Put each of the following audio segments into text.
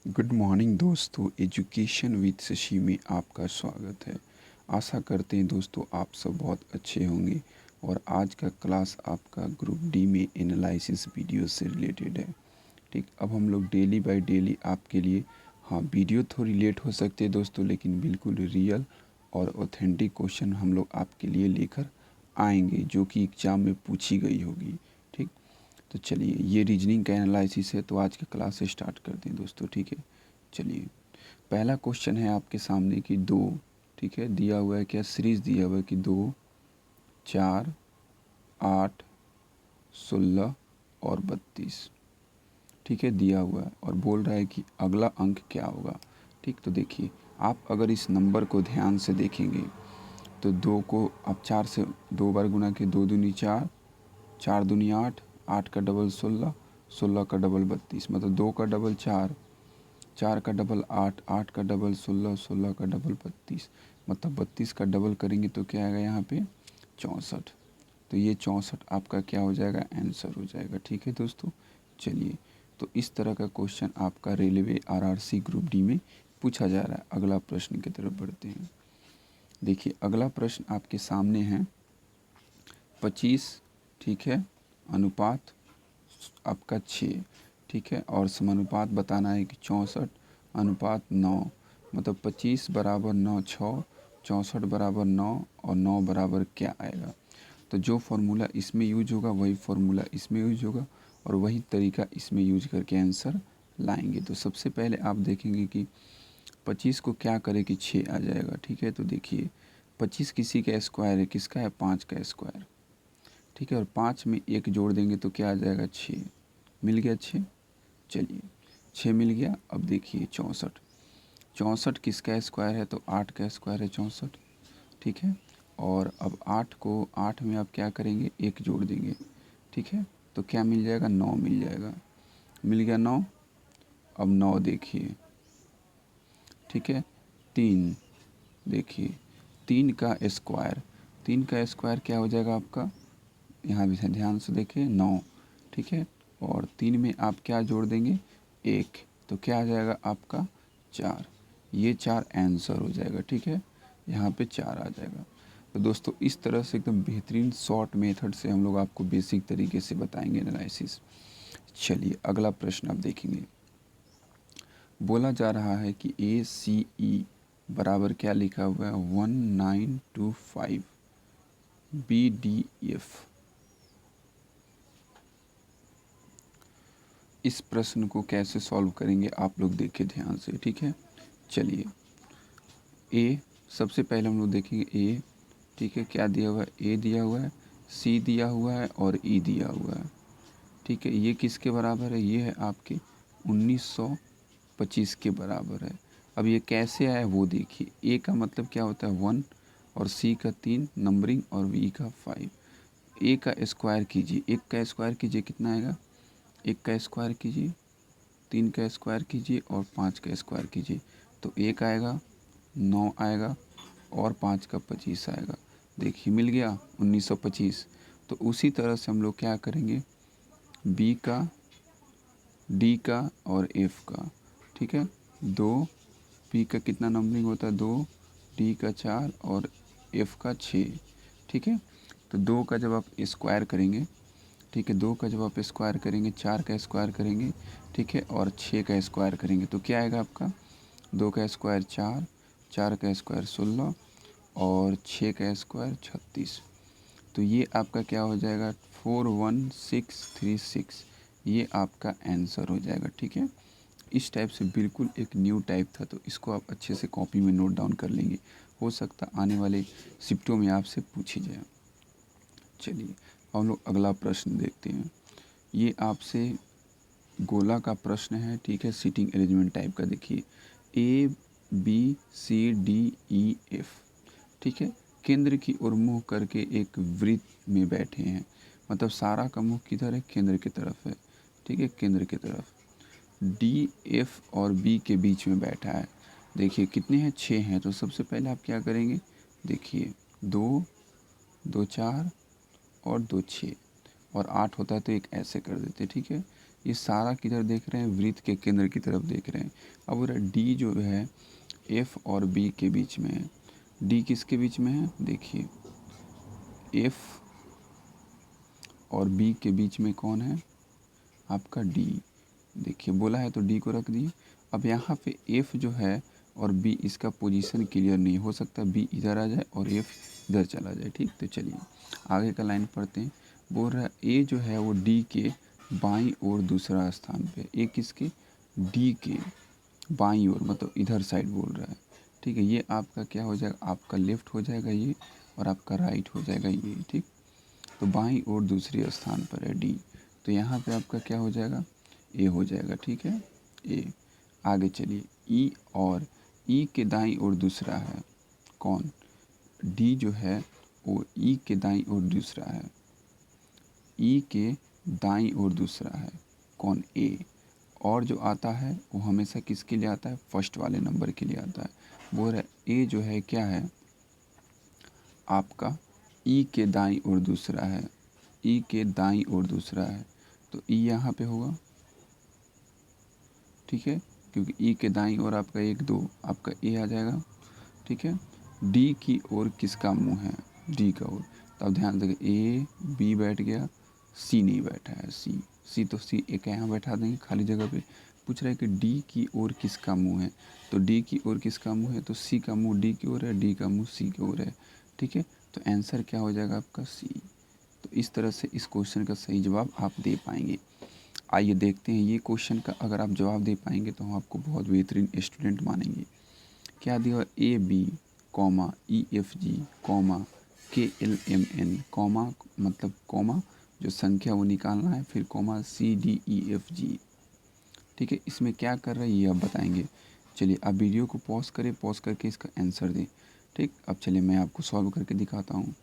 Good morning दोस्तों, education with Shashi में आपका स्वागत है। आशा करते हैं दोस्तों आप सब बहुत अच्छे होंगे। और आज का क्लास आपका ग्रुप डी में एनालिसिस वीडियो से रिलेटेड है। ठीक, अब हम लोग डेली बाय डेली आपके लिए, हाँ वीडियो थोड़ी लेट हो सकती है दोस्तों, लेकिन बिल्कुल रियल और ऑथेंटिक क्वेश्चन हम लोग आपके लिए लेकर आएंगे जो कि एग्ज़ाम में पूछी गई होगी। ठीक, तो चलिए ये रीजनिंग का एनालिसिस है, तो आज का क्लास स्टार्ट करते हैं दोस्तों। ठीक है, चलिए पहला क्वेश्चन है आपके सामने कि दो, ठीक है, दिया हुआ है क्या, सीरीज दिया हुआ है कि 2, 4, 8, 16 और 32। ठीक है, दिया हुआ है और बोल रहा है कि अगला अंक क्या होगा। ठीक, तो देखिए आप अगर इस नंबर को ध्यान से देखेंगे तो दो को आप 4 से 2 बार गुना के, 2 दूनी 4, 4 दूनी 8, 8 का डबल 16, 16 का डबल 32, मतलब 2 का डबल 4, 4 का डबल 8, 8 का डबल 16, 16 का डबल 32, मतलब 32 का डबल करेंगे तो क्या आएगा यहाँ पे 64। तो ये 64 आपका क्या हो जाएगा, आंसर हो जाएगा। ठीक है दोस्तों, चलिए तो इस तरह का क्वेश्चन आपका रेलवे आरआरसी ग्रुप डी में पूछा जा रहा है। अगला प्रश्न की तरफ बढ़ते हैं। देखिए अगला प्रश्न आपके सामने है 25, ठीक है, अनुपात आपका 6, ठीक है, और समानुपात बताना है कि 64 अनुपात 9, मतलब 25 बराबर 9 6, 64 बराबर 9 और 9 बराबर क्या आएगा। तो जो फॉर्मूला इसमें यूज होगा वही फॉर्मूला इसमें यूज होगा और वही तरीका इसमें यूज करके आंसर लाएंगे। तो सबसे पहले आप देखेंगे कि 25 को क्या करें कि 6 आ जाएगा। ठीक है, तो देखिए 25 किसी का स्क्वायर है, किसका है, 5 का स्क्वायर। ठीक है, और 5 में 1 जोड़ देंगे तो क्या आ जाएगा, 6। मिल गया 6, चलिए 6 मिल गया। अब देखिए 64, 64 किसका स्क्वायर है, तो 8 का स्क्वायर है 64। ठीक है, और अब 8 को 8 में आप क्या करेंगे, 1 जोड़ देंगे। ठीक है, तो क्या मिल जाएगा, 9 मिल जाएगा। मिल गया 9। अब 9 देखिए, ठीक है, 3 देखिए, 3 का स्क्वायर, 3 का स्क्वायर क्या हो जाएगा आपका, यहाँ भी ध्यान से देखिए 9। ठीक है, और 3 में आप क्या जोड़ देंगे, 1, तो क्या आ जाएगा आपका 4। ये 4 आंसर हो जाएगा। ठीक है, यहाँ पे 4 आ जाएगा। तो दोस्तों इस तरह से एकदम बेहतरीन शॉर्ट मेथड से हम लोग आपको बेसिक तरीके से बताएंगे एनालिसिस। चलिए अगला प्रश्न आप देखेंगे। बोला जा रहा है कि ACE बराबर क्या लिखा हुआ है, 1925 BDF। इस प्रश्न को कैसे सॉल्व करेंगे आप लोग देखिए ध्यान से। ठीक है, चलिए ए, सबसे पहले हम लोग देखेंगे ए। ठीक है, क्या दिया हुआ है, ए दिया हुआ है, सी दिया हुआ है और ई दिया हुआ है। ठीक है, ये किसके बराबर है, ये है आपके 1925 के बराबर है। अब ये कैसे आया वो देखिए, ए का मतलब क्या होता है 1 और सी का 3 नंबरिंग और वी का 5। ए का स्क्वायर कीजिए, एक का स्क्वायर कीजिए कितना आएगा, एक का स्क्वायर कीजिए, 3 का स्क्वायर कीजिए और 5 का स्क्वायर कीजिए, तो 1 आएगा, 9 आएगा और 5 का 25 आएगा। देखिए मिल गया 1925। तो उसी तरह से हम लोग क्या करेंगे, बी का, डी का और एफ का। ठीक है, 2, बी का कितना नंबरिंग होता है 2, डी का 4 और एफ का 6। ठीक है, तो 2 का जब आप स्क्वायर करेंगे, ठीक है, 2 का जब आप स्क्वायर करेंगे, 4 का स्क्वायर करेंगे, ठीक है, और 6 का स्क्वायर करेंगे तो क्या आएगा आपका, 2 का स्क्वायर 4, 4 का स्क्वायर 16 और 6 का स्क्वायर 36। तो ये आपका क्या हो जाएगा, 41636, ये आपका आंसर हो जाएगा। ठीक है, इस टाइप से बिल्कुल एक न्यू टाइप था, तो इसको आप अच्छे से कॉपी में नोट डाउन कर लेंगे, हो सकता आने वाले शिफ्टों में आपसे पूछी जाए। चलिए हम लोग अगला प्रश्न देखते हैं। ये आपसे गोला का प्रश्न है। ठीक है, सीटिंग अरेंजमेंट टाइप का। देखिए ABCDEF, ठीक है, केंद्र की ओर मुँह करके एक वृत्त में बैठे हैं, मतलब सारा का मुँह किधर है, केंद्र की तरफ है। ठीक है, केंद्र की तरफ। डी, एफ और बी के बीच में बैठा है। देखिए कितने हैं, 6 हैं। तो सबसे पहले आप क्या करेंगे, देखिए 2, 2 4 और 2 6 और 8 होता है तो एक ऐसे कर देते। ठीक है, ये सारा किधर देख रहे हैं, वृत्त के केंद्र की तरफ देख रहे हैं। अब बोल रहा है डी जो है एफ और बी के बीच में है। डी किसके बीच में है, देखिए एफ और बी के बीच में कौन है, आपका डी। देखिए बोला है तो डी को रख दिए। अब यहाँ पे एफ जो है और बी, इसका पोजीशन क्लियर नहीं हो सकता, बी इधर आ जाए और एफ इधर चला जाए। ठीक, तो चलिए आगे का लाइन पढ़ते हैं। बोल रहा है ए जो है वो डी के बाईं ओर दूसरा स्थान पे। ए किसके, डी के बाईं ओर, मतलब इधर साइड बोल रहा है। ठीक है, ये आपका क्या हो जाएगा, आपका लेफ्ट हो जाएगा ये, और आपका राइट हो जाएगा ये। ठीक, तो बाईं ओर दूसरे स्थान पर है डी, तो यहाँ पे आपका क्या हो जाएगा, ए हो जाएगा। ठीक है, ए। आगे चलिए ई, और ई के दाईं ओर दूसरा है कौन, डी जो है वो ई के दाईं ओर दूसरा है। ई के दाईं ओर दूसरा है कौन, ए। और जो आता है वो हमेशा किसके लिए आता है, फर्स्ट वाले नंबर के लिए आता है। वो रहा ए जो है क्या है आपका, ई के दाईं ओर दूसरा है, ई के दाईं ओर दूसरा है, तो ई यहाँ पे होगा। ठीक है, क्योंकि ई के दाईं ओर आपका 1 2 आपका ए आ जाएगा। ठीक है, डी की ओर किसका मुंह है, डी का ओर। तो अब ध्यान देंगे ए बी बैठ गया, सी नहीं बैठा है, सी तो सी एक यहाँ बैठा देंगे खाली जगह पे। पूछ रहा है कि डी की ओर किसका मुंह है, तो डी की ओर किसका मुंह है, तो सी का मुंह डी की ओर है, डी का मुंह सी की ओर है। ठीक है, तो आंसर क्या हो जाएगा आपका सी। तो इस तरह से इस क्वेश्चन का सही जवाब आप दे पाएंगे। आइए देखते हैं ये क्वेश्चन का अगर आप जवाब दे पाएंगे तो हम आपको बहुत बेहतरीन स्टूडेंट मानेंगे। क्या दिया, A B comma E F G comma K L M N, comma मतलब कॉमा जो संख्या वो निकालना है, फिर comma C D E F G. ठीक है, इसमें क्या कर रहा है ये आप बताएंगे। चलिए आप वीडियो को पॉज करें, पॉज करके इसका आंसर दें। ठीक, अब चलिए मैं आपको सॉल्व करके दिखाता हूँ।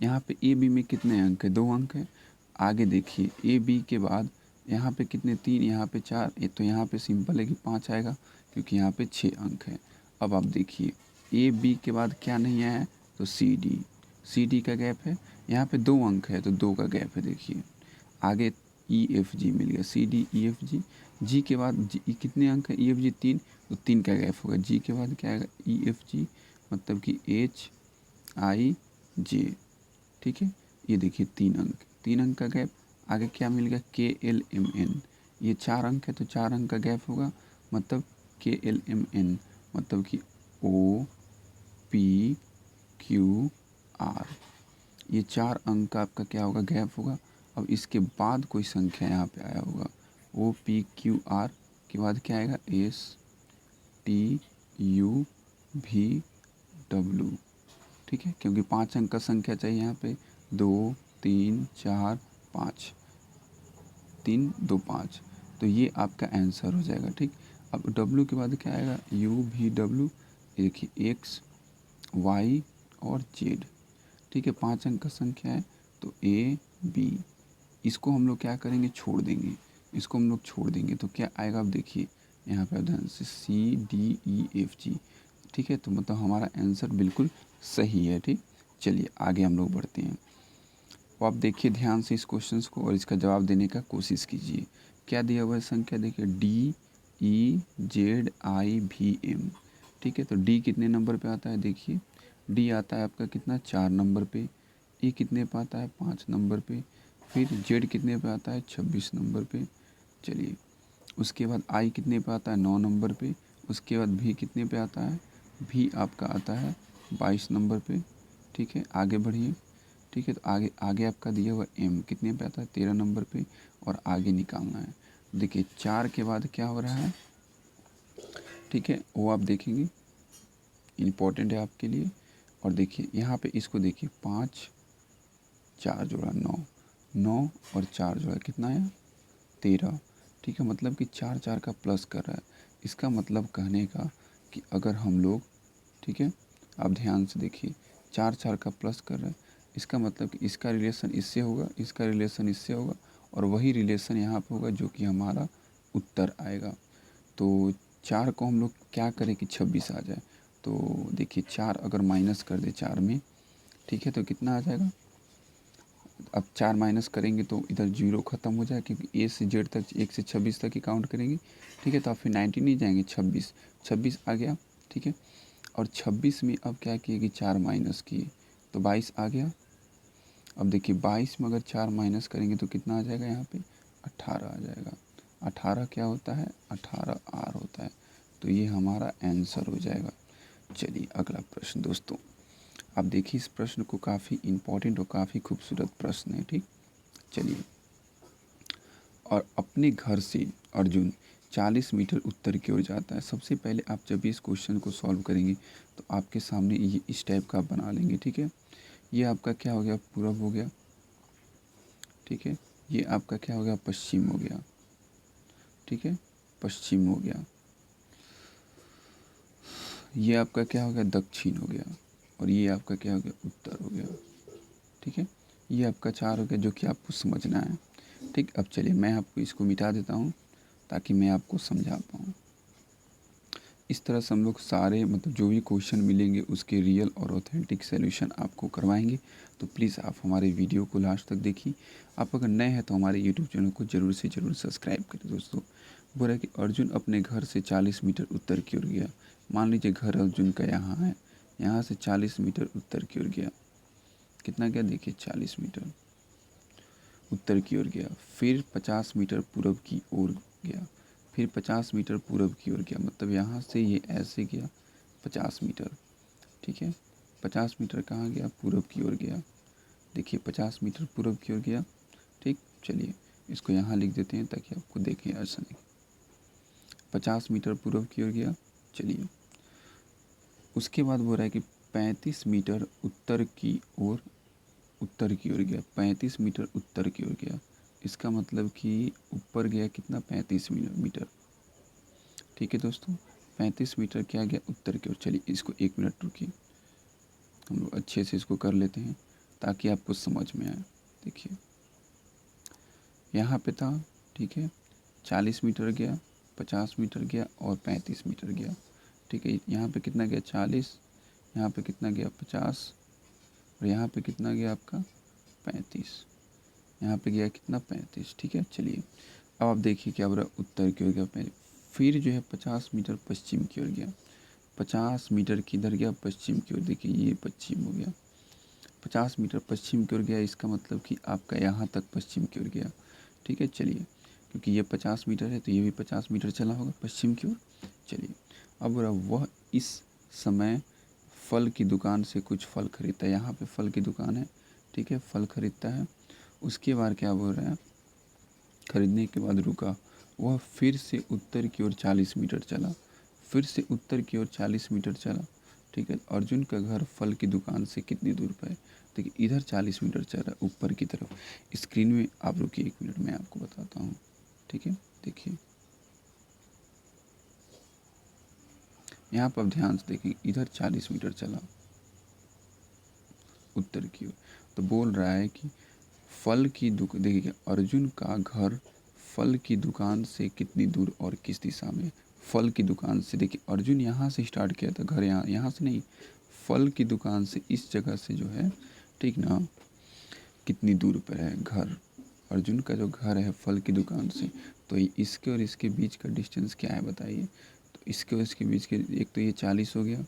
यहाँ पे ए बी में कितने अंक है, 2 अंक है। आगे देखिए ए बी के बाद यहाँ पे कितने, 3, यहाँ पे 4, ये तो यहाँ पे सिंपल है कि 5 आएगा क्योंकि यहाँ पे 6 अंक है। अब आप देखिए ए बी के बाद क्या नहीं आया है, तो सी डी का गैप है, यहाँ पे 2 अंक है तो 2 का गैप है। देखिए आगे ई एफ जी मिल गया, सी डी ई एफ जी। जी के बाद जी कितने अंक है, ई एफ जी 3, तो 3 का गैप होगा। जी के बाद क्या आएगा, ई एफ जी, मतलब कि एच आई जे। ठीक है, ये देखिए 3 अंक का गैप। आगे क्या मिल गया, के एल एम एन, ये 4 अंक है तो 4 अंक का गैप होगा, मतलब के एल एम एन, मतलब कि ओ पी क्यू आर, ये 4 अंक का आपका क्या होगा, गैप होगा। अब इसके बाद कोई संख्या यहाँ पे आया होगा, ओ पी क्यू आर के बाद क्या आएगा, एस टी यू भी डब्लू। ठीक है, क्योंकि 5 अंक का संख्या चाहिए यहाँ पे, 2 3 4 5, 3 2 5, तो ये आपका आंसर हो जाएगा। ठीक, अब डब्लू के बाद क्या आएगा, यू भी डब्लू, देखिए एक्स वाई और जेड। ठीक है, 5 अंक का संख्या है तो ए बी, इसको हम लोग क्या करेंगे, छोड़ देंगे, इसको हम लोग छोड़ देंगे तो क्या आएगा, अब देखिए यहाँ पे ध्यान से सी डी ई एफ जी। ठीक है, तो मतलब हमारा आंसर बिल्कुल सही है। ठीक, चलिए आगे हम लोग बढ़ते हैं। तो आप देखिए ध्यान से इस क्वेश्चन को और इसका जवाब देने का कोशिश कीजिए। क्या दिया हुआ है संख्या, देखिए डी ई जेड आई भी एम। ठीक है, तो डी कितने नंबर पे आता है, देखिए डी आता है आपका कितना, 4 नंबर पे। ई कितने पे आता है, 5 नंबर पे। फिर जेड कितने पे आता है, 26 नंबर पे। चलिए उसके बाद आई कितने पे आता है, 9 नंबर पे। उसके बाद भी कितने पे आता है, भी आपका आता है 22 नंबर पे। ठीक है, आगे बढ़िए। ठीक है, तो आगे आगे आपका दिया हुआ एम कितने पे आता है, 13 नंबर पे, और आगे निकालना है। देखिए 4 के बाद क्या हो रहा है, ठीक है वो आप देखेंगे, इम्पोर्टेंट है आपके लिए। और देखिए यहाँ पे इसको देखिए, 5 4 जोड़ा 9, 9 और 4 जोड़ा कितना आया, 13। ठीक है, मतलब कि 4 4 का प्लस कर रहा है। इसका मतलब कहने का कि अगर हम लोग, ठीक है आप ध्यान से देखिए, 4 4 का प्लस कर रहा है, इसका मतलब कि इसका रिलेशन इससे होगा, इसका रिलेशन इससे होगा, और वही रिलेशन यहाँ पे होगा जो कि हमारा उत्तर आएगा। तो 4 को हम लोग क्या करें कि 26 आ जाए, तो देखिए 4 अगर माइनस कर दे 4 में, ठीक है तो कितना आ जाएगा, अब 4 माइनस करेंगे तो इधर 0 ख़त्म हो जाए, क्योंकि ए से जेड तक 1 से 26 तक ही काउंट करेंगे। ठीक है, तो आप फिर 19 नहीं जाएंगे, 26 आ गया। ठीक है, और 26 में अब क्या किए कि 4 माइनस किए तो 22 आ गया। अब देखिए 22 में अगर 4 माइनस करेंगे तो कितना आ जाएगा, यहाँ पे 18 आ जाएगा। 18 क्या होता है, 18 आर होता है। तो ये हमारा आंसर हो जाएगा। चलिए अगला प्रश्न दोस्तों, आप देखिए इस प्रश्न को, काफ़ी इम्पोर्टेंट और काफ़ी खूबसूरत प्रश्न है। ठीक, चलिए। और अपने घर से अर्जुन 40 मीटर उत्तर की ओर जाता है। सबसे पहले आप जब इस क्वेश्चन को सॉल्व करेंगे तो आपके सामने ये इस टाइप का आप बना लेंगे। ठीक है, ये आपका क्या हो गया, पूरब हो गया। ठीक है, ये आपका क्या हो गया, पश्चिम हो गया। ठीक है, पश्चिम हो गया। ये आपका क्या हो गया, दक्षिण हो गया। और ये आपका क्या हो गया, उत्तर हो गया। ठीक है, ये आपका 4 हो गया, जो कि आपको समझना है। ठीक, अब चलिए मैं आपको इसको मिटा देता हूँ ताकि मैं आपको समझा पाऊँ। इस तरह से हम लोग सारे मतलब जो भी क्वेश्चन मिलेंगे उसके रियल और ऑथेंटिक सॉल्यूशन आपको करवाएंगे। तो प्लीज़ आप हमारे वीडियो को लास्ट तक देखिए। आप अगर नए हैं तो हमारे यूट्यूब चैनल को ज़रूर से ज़रूर सब्सक्राइब करें। दोस्तों बोल रहा है कि अर्जुन अपने घर से 40 मीटर उत्तर की ओर गया। मान लीजिए घर अर्जुन का यहाँ है, यहाँ से 40 मीटर उत्तर की ओर गया। कितना गया, देखिए 40 मीटर उत्तर की ओर गया। फिर 50 मीटर पूरब की ओर गया। फिर 50 मीटर पूरब की ओर गया, मतलब यहाँ से ये ऐसे गया 50 मीटर। ठीक है, 50 मीटर कहाँ गया, पूरब की ओर गया। देखिए 50 मीटर पूरब की ओर गया। ठीक, चलिए इसको यहाँ लिख देते हैं ताकि आपको देखें आसानी। 50 मीटर पूरब की ओर गया। चलिए उसके बाद बोल रहा है कि 35 मीटर उत्तर की ओर गया। 35 मीटर उत्तर की ओर गया, इसका मतलब कि ऊपर गया कितना, 35 मीटर। ठीक है दोस्तों, 35 मीटर क्या गया, उत्तर की ओर। चलिए इसको 1 मिनट रुकिए, हम लोग अच्छे से इसको कर लेते हैं ताकि आपको समझ में आए। देखिए यहाँ पे था, ठीक है, 40 मीटर गया, 50 मीटर गया और 35 मीटर गया। ठीक है, यहाँ पे कितना गया, 40, यहाँ पे कितना गया, 50, और यहाँ पे कितना गया आपका 35, यहाँ पे गया कितना, 35। ठीक है, चलिए अब आप देखिए क्या बोला, उत्तर की ओर गया पहले। फिर जो है 50 मीटर पश्चिम की ओर गया। 50 मीटर किधर गया, पश्चिम की ओर। देखिए ये पश्चिम हो गया, 50 मीटर पश्चिम की ओर गया, इसका मतलब कि आपका यहाँ तक पश्चिम की ओर गया। ठीक है, चलिए क्योंकि ये 50 मीटर है तो ये भी 50 मीटर चला होगा पश्चिम की ओर। चलिए अब वह इस समय फल की दुकान से कुछ फल खरीदता है। यहाँ पे फल की दुकान है, ठीक है, फल खरीदता है। उसके बाद क्या बोल रहे हैं, खरीदने के बाद रुका। वह फिर से उत्तर की ओर 40 मीटर चला। फिर से उत्तर की ओर 40 मीटर चला। ठीक है, अर्जुन का घर फल की दुकान से कितनी दूर पर है। देखिए इधर 40 मीटर चल रहा है ऊपर की तरफ। स्क्रीन में आप रुकिए 1 मिनट, मैं आपको बताता हूँ। ठीक है, देखिए यहाँ पर आप ध्यान से देखें, इधर 40 मीटर चला उत्तर की ओर। तो बोल रहा है कि फल की दुकान, देखिए अर्जुन का घर फल की दुकान से कितनी दूर और किस दिशा में। फल की दुकान से, देखिए अर्जुन यहाँ से स्टार्ट किया था घर, यहाँ से नहीं, फल की दुकान से इस जगह से जो है, ठीक ना, कितनी दूर पर है घर। अर्जुन का जो घर है फल की दुकान से, तो इसके और इसके बीच का डिस्टेंस क्या है बताइए। तो इसके और इसके बीच के, एक तो ये 40 हो गया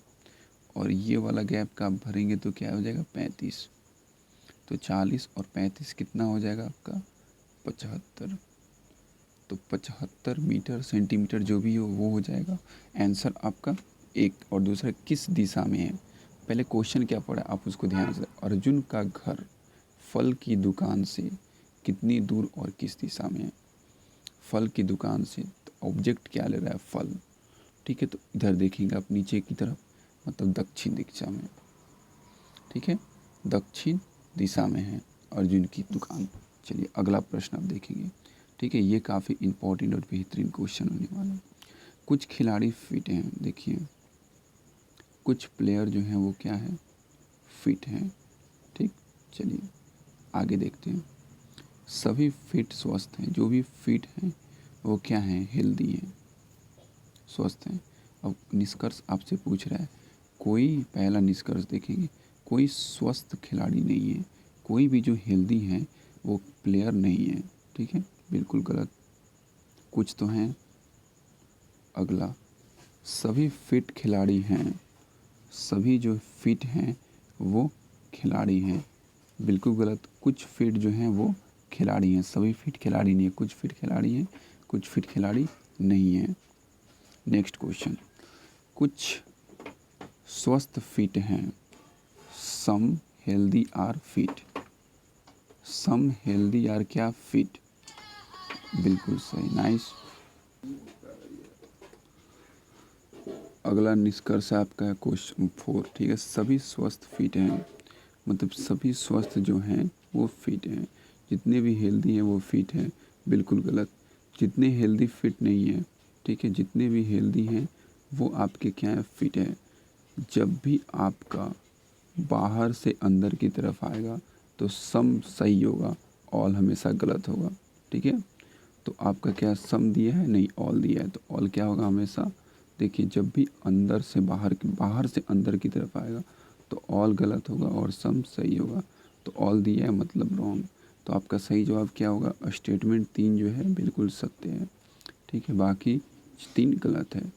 और ये वाला गैप का आप भरेंगे तो क्या हो जाएगा, 35। तो 40 और 35 कितना हो जाएगा आपका, 75। तो 75 मीटर सेंटीमीटर जो भी हो वो हो जाएगा आंसर आपका। एक और दूसरा किस दिशा में है, पहले क्वेश्चन क्या पड़ा आप उसको ध्यान से। अर्जुन का घर फल की दुकान से कितनी दूर और किस दिशा में है। फल की दुकान से, तो ऑब्जेक्ट क्या ले रहा है, फल। ठीक है, तो इधर देखेंगे आप नीचे की तरफ, मतलब दक्षिण दिशा में। ठीक है, दक्षिण दिशा में है अर्जुन की दुकान। चलिए अगला प्रश्न आप देखेंगे। ठीक है, ये काफ़ी इम्पोर्टेंट और बेहतरीन क्वेश्चन होने वाला है। कुछ खिलाड़ी फिट हैं, देखिए कुछ प्लेयर जो हैं वो क्या है, फिट हैं। ठीक, चलिए आगे देखते हैं। सभी फिट स्वस्थ हैं, जो भी फिट हैं वो क्या हैं, हेल्दी हैं, स्वस्थ हैं। अब निष्कर्ष आपसे पूछ रहा है, कोई पहला निष्कर्ष देखेंगे, कोई स्वस्थ खिलाड़ी नहीं है कोई भी जो हेल्दी हैं वो प्लेयर नहीं है, ठीक है, बिल्कुल गलत। कुछ तो हैं। अगला, सभी फिट खिलाड़ी हैं, सभी जो फिट हैं वो खिलाड़ी हैं, बिल्कुल गलत। कुछ फिट जो हैं वो खिलाड़ी हैं, सभी फिट खिलाड़ी नहीं है, कुछ फिट खिलाड़ी हैं, कुछ फिट खिलाड़ी नहीं हैं। नेक्स्ट क्वेश्चन, कुछ स्वस्थ फिट हैं, some healthy are fit, some healthy are क्या फिट, बिल्कुल सही, नाइस। अगला निष्कर्ष आपका है क्वेश्चन 4, ठीक है। सभी स्वस्थ फिट हैं, मतलब सभी स्वस्थ जो हैं वो फिट हैं, जितने भी हेल्दी हैं वो फिट हैं, बिल्कुल गलत। जितने हेल्दी फिट नहीं हैं, ठीक है, जितने भी हेल्दी हैं वो आपके क्या है, फिट है। जब भी आपका बाहर से अंदर की तरफ आएगा तो सम सही होगा, ऑल हमेशा गलत होगा, ठीक है। तो आपका क्या सम दिया है, नहीं ऑल दिया है, तो ऑल क्या होगा हमेशा। देखिए जब भी अंदर से बाहर से अंदर की तरफ आएगा तो ऑल गलत होगा और सम सही होगा। तो ऑल दिया है मतलब रॉन्ग। तो आपका सही जवाब क्या होगा, स्टेटमेंट 3 जो है बिल्कुल सत्य है, ठीक है, बाकी 3 गलत है।